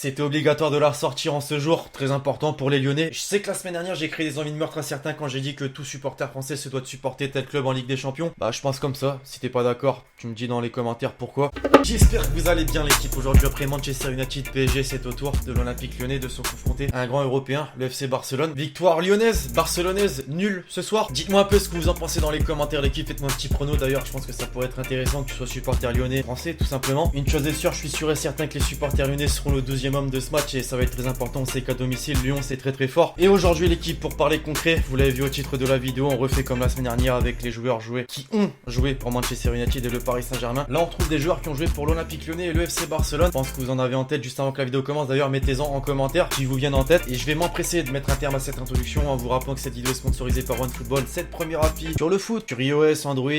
c'était obligatoire de la ressortir en ce jour, très important pour les Lyonnais. Je sais que la semaine dernière j'ai créé des envies de meurtre à certains quand j'ai dit que tout supporter français se doit de supporter tel club en Ligue des Champions. Bah je pense comme ça, si t'es pas d'accord, tu me dis dans les commentaires pourquoi. J'espère que vous allez bien l'équipe. Aujourd'hui après Manchester United PSG, c'est au tour de l'Olympique Lyonnais de se confronter à un grand européen, le FC Barcelone. Victoire lyonnaise, barcelonaise, nulle ce soir. Dites-moi un peu ce que vous en pensez dans les commentaires l'équipe, faites-moi un petit prono d'ailleurs, je pense que ça pourrait être intéressant que tu sois supporter lyonnais français tout simplement. Une chose est sûre, je suis sûr et certain que les supporters lyonnais seront le 12e homme de ce match et ça va être très important. On sait qu'à domicile Lyon c'est très fort. Et aujourd'hui l'équipe, pour parler concret, vous l'avez vu au titre de la vidéo, on refait comme la semaine dernière avec les joueurs qui ont joué pour Manchester United et le Paris Saint-Germain. Là on trouve des joueurs qui ont joué pour l'Olympique Lyonnais et le FC Barcelone. Je pense que vous en avez en tête juste avant que la vidéo commence, d'ailleurs mettez-en en commentaire qui vous viennent en tête. Et je vais m'empresser de mettre un terme à cette introduction en vous rappelant que cette vidéo est sponsorisée par OneFootball, cette première appli sur le foot, sur iOS, Android,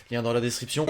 lien dans la description.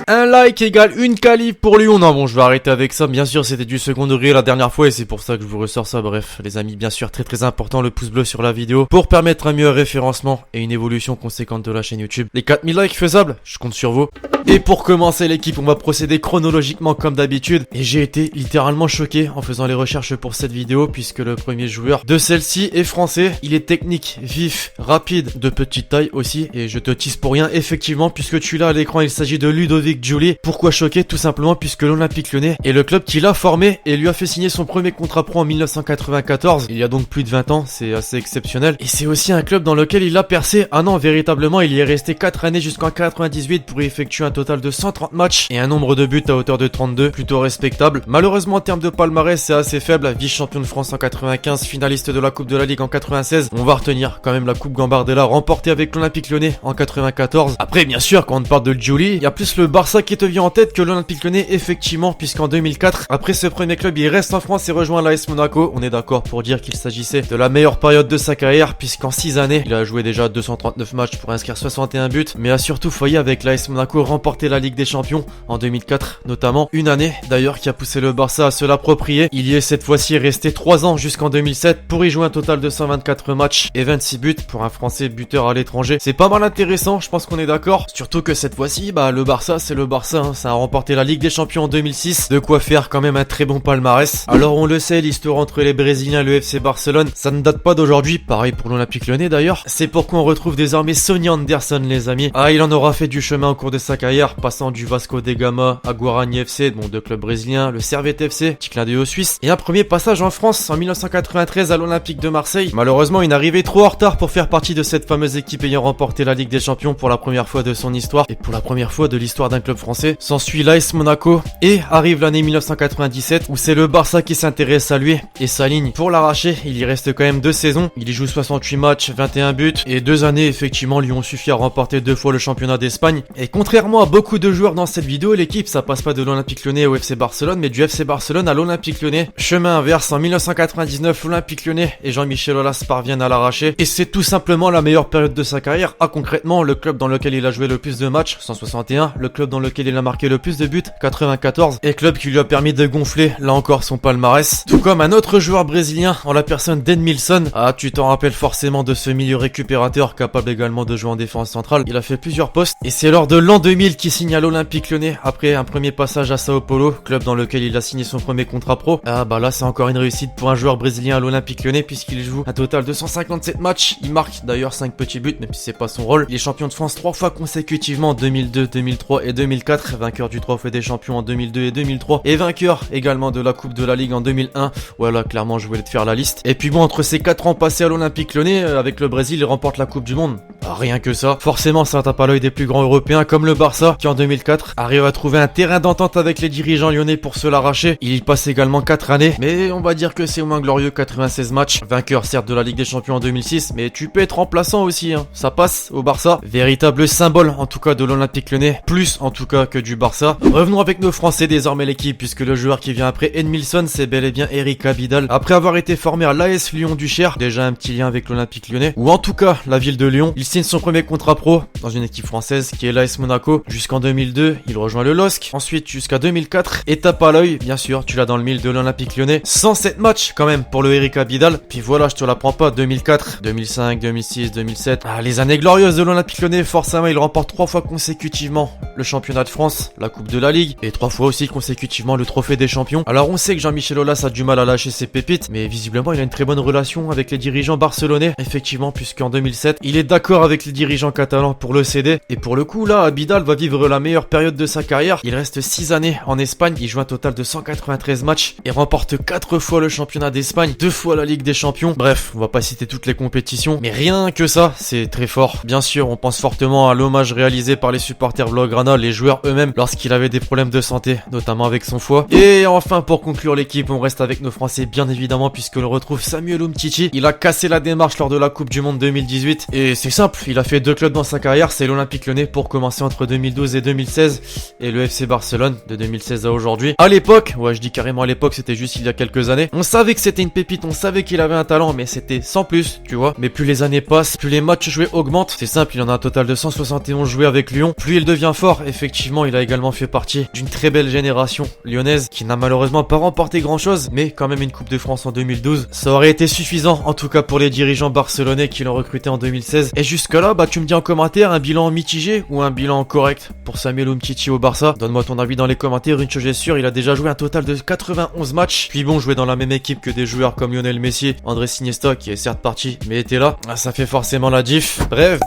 Un like égale une qualif pour Lyon. Non bon, je vais arrêter avec ça, bien sûr c'était du second degré la dernière fois et c'est pour ça que je vous ressors ça. Bref les amis, bien sûr très important le pouce bleu sur la vidéo pour permettre un meilleur référencement et une évolution conséquente de la chaîne YouTube. Les 4000 likes faisables, je compte sur vous. Et pour commencer l'équipe, on va procéder chronologiquement comme d'habitude. Et j'ai été littéralement choqué en faisant les recherches pour cette vidéo puisque le premier joueur de celle-ci est français. Il est technique, vif, rapide, de petite taille aussi. Et je te tease pour rien effectivement puisque tu l'as à l'écran, il s'agit de Ludovic Giuly. Pourquoi choqué? Tout simplement puisque l'Olympique Lyonnais est le club qui l'a formé et lui a fait signer son premier contrat pro en 1994. Il y a donc plus de 20 ans, c'est assez exceptionnel. Et c'est aussi un club dans lequel il a percé. Ah non, véritablement, il y est resté 4 années jusqu'en 98 pour y effectuer un total de 130 matchs et un nombre de buts à hauteur de 32, plutôt respectable. Malheureusement en termes de palmarès c'est assez faible, vice-champion de France en 95, finaliste de la Coupe de la Ligue en 96, on va retenir quand même la Coupe Gambardella remportée avec l'Olympique Lyonnais en 94. Après bien sûr quand on parle de Giuly, il y a plus le Barça qui te vient en tête que l'Olympique Lyonnais effectivement, puisqu'en 2004, après ce premier club il reste en France et rejoint l'AS Monaco. On est d'accord pour dire qu'il s'agissait de la meilleure période de sa carrière puisqu'en 6 années il a joué déjà 239 matchs pour inscrire 61 buts, mais a surtout failli avec l'AS Monaco remporter la Ligue des Champions en 2004 notamment, une année d'ailleurs qui a poussé le Barça à se l'approprier. Il y est cette fois-ci resté 3 ans jusqu'en 2007 pour y jouer un total de 124 matchs et 26 buts pour un français buteur à l'étranger. C'est pas mal intéressant, je pense qu'on est d'accord, surtout que cette fois-ci le Barça c'est le Barça, hein. Ça a remporté la Ligue des Champions en 2006, de quoi faire quand même un très bon palmarès. Alors on le sait, l'histoire entre les Brésiliens et le FC Barcelone, ça ne date pas d'aujourd'hui, pareil pour l'Olympique Lyonnais d'ailleurs. C'est pourquoi on retrouve désormais Sonny Anderson les amis. Ah, il en aura fait du chemin au cours de sa carrière, passant du Vasco da Gama à Guarani FC, bon deux clubs brésiliens, le Servette FC, petit clin d'œil aux Suisses, et un premier passage en France en 1993 à l'Olympique de Marseille. Malheureusement il est arrivé trop en retard pour faire partie de cette fameuse équipe ayant remporté la Ligue des Champions pour la première fois de son histoire et pour la première fois de l'histoire d'un club français. S'ensuit l'AS Monaco et arrive l'année 1997 où c'est le Barça qui s'intéresse à lui et s'aligne pour l'arracher. Il y reste quand même 2 saisons, il y joue 68 matchs, 21 buts et 2 années effectivement lui ont suffi à remporter 2 fois le championnat d'Espagne. Et contrairement à beaucoup de joueurs dans cette vidéo, l'équipe ça passe pas de l'Olympique Lyonnais au FC Barcelone mais du FC Barcelone à l'Olympique Lyonnais. Chemin inverse, en 1999 l'Olympique Lyonnais et Jean-Michel Aulas parviennent à l'arracher et c'est tout simplement la meilleure période de sa carrière. Concrètement le club dans lequel il a joué le plus de matchs, 161, le club dans lequel il a marqué le plus de buts, 94, et club qui lui a permis de gonfler là encore son palmarès. Tout comme un autre joueur brésilien en la personne d'Edmilson. Ah, tu t'en rappelles forcément de ce milieu récupérateur capable également de jouer en défense centrale. Il a fait plusieurs postes et c'est lors de l'an 2000 qu'il signe à l'Olympique Lyonnais après un premier passage à Sao Paulo, club dans lequel il a signé son premier contrat pro. Ah bah là c'est encore une réussite pour un joueur brésilien à l'Olympique Lyonnais puisqu'il joue un total de 157 matchs. Il marque d'ailleurs 5 petits buts même si c'est pas son rôle. Il est champion de France 3 fois consécutivement, 2002, 2003 et 2004, vainqueur du trophée des champions en 2002 et 2003 et vainqueur également de la Coupe de la Ligue en 2001. Voilà, clairement je voulais te faire la liste. Et puis bon, entre ces 4 ans passés à l'Olympique Lyonnais avec le Brésil, il remporte la Coupe du Monde. Ah, rien que ça. Forcément ça tape à l'œil des plus grands européens comme le Barça qui en 2004 arrive à trouver un terrain d'entente avec les dirigeants lyonnais pour se l'arracher. Il y passe également 4 années, mais on va dire que c'est au moins glorieux, 96 matchs, vainqueur certes de la Ligue des Champions en 2006, mais tu peux être remplaçant aussi, hein. Ça passe au Barça. Véritable symbole en tout cas de l'Olympique Lyonnais, plus en tout cas que du Barça. Revenons avec nos Français désormais l'équipe, puisque le joueur qui vient après Edmilson c'est bel et bien Eric Abidal. Après avoir été formé à l'AS Lyon du Cher, déjà un petit lien avec l'Olympique Lyonnais, ou en tout cas la ville de Lyon, il signe son premier contrat pro dans une équipe française qui est l'AS Monaco. Jusqu'en 2002, il rejoint le LOSC. Ensuite jusqu'à 2004, et tape à l'œil, bien sûr, tu l'as dans le mille de l'Olympique Lyonnais. 107 matchs quand même pour le Eric Abidal. Puis voilà, je te l'apprends pas, 2004, 2005, 2006, 2007. Ah, les années glorieuses de l'Olympique Lyonnais, forcément il remporte 3 fois consécutivement le championnat de France, la Coupe de la Ligue, et 3 fois aussi consécutivement le trophée des champions. Alors on sait que Jean-Michel Aulas a du mal à lâcher ses pépites, mais visiblement il a une très bonne relation avec les dirigeants barcelonais, effectivement, puisqu'en 2007, il est d'accord avec les dirigeants catalans pour le céder. Et pour le coup là, Abidal va vivre la meilleure période de sa carrière. Il reste 6 années en Espagne, il joue un total de 193 matchs et remporte 4 fois le championnat d'Espagne, 2 fois la Ligue des Champions. Bref, on va pas citer toutes les compétitions, mais rien que ça, c'est très fort. Bien sûr, on pense fortement à l'hommage réalisé par les supporters blaugrana, les joueurs eux-mêmes, lorsqu'il avait des problèmes de santé, notamment avec son foie. Et enfin, pour conclure l'équipe, on reste avec nos Français, bien évidemment, puisque l'on retrouve Samuel Umtiti. Il a cassé la démarche lors de la Coupe du Monde 2018, et c'est simple, il a fait 2 clubs dans sa carrière, c'est l'Olympique Lyonnais pour commencer entre 2012 et 2016, et le FC Barcelone de 2016 à aujourd'hui. À l'époque, ouais, je dis carrément à l'époque, c'était juste il y a quelques années, on savait que c'était une pépite, on savait qu'il avait un talent, mais c'était sans plus, tu vois. Mais plus les années passent, plus les matchs joués augmentent. C'est simple, il en a un total de 171 joués avec Lyon. Plus il devient fort, effectivement, il a également fait partie d'une très belle génération lyonnaise qui n'a malheureusement pas remporté grand chose, mais quand même une Coupe de France en 2012. Ça aurait été suffisant, en tout cas pour les dirigeants barcelonais qui l'ont recruté en 2016. Et jusque là, bah tu me dis en commentaire un bilan mitigé ou un bilan correct pour Samuel Umtiti au Barça. Donne-moi ton avis dans les commentaires. Une chose est sûre, il a déjà joué un total de 91 matchs. Puis bon, jouer dans la même équipe que des joueurs comme Lionel Messi, Andrés Iniesta qui est certes parti mais était là, ça fait forcément la diff. Bref,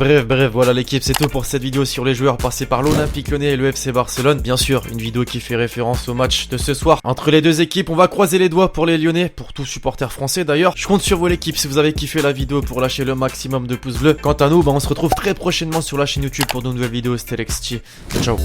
voilà l'équipe, c'est tout pour cette vidéo sur les joueurs passés par l'Olympique Lyonnais et le FC Barcelone. Bien sûr, une vidéo qui fait référence au match de ce soir entre les deux équipes. On va croiser les doigts pour les Lyonnais, pour tous supporters français d'ailleurs. Je compte sur vous l'équipe si vous avez kiffé la vidéo pour lâcher le maximum de pouces bleus. Quant à nous, bah, on se retrouve très prochainement sur la chaîne YouTube pour de nouvelles vidéos. C'était Lexti. Ciao.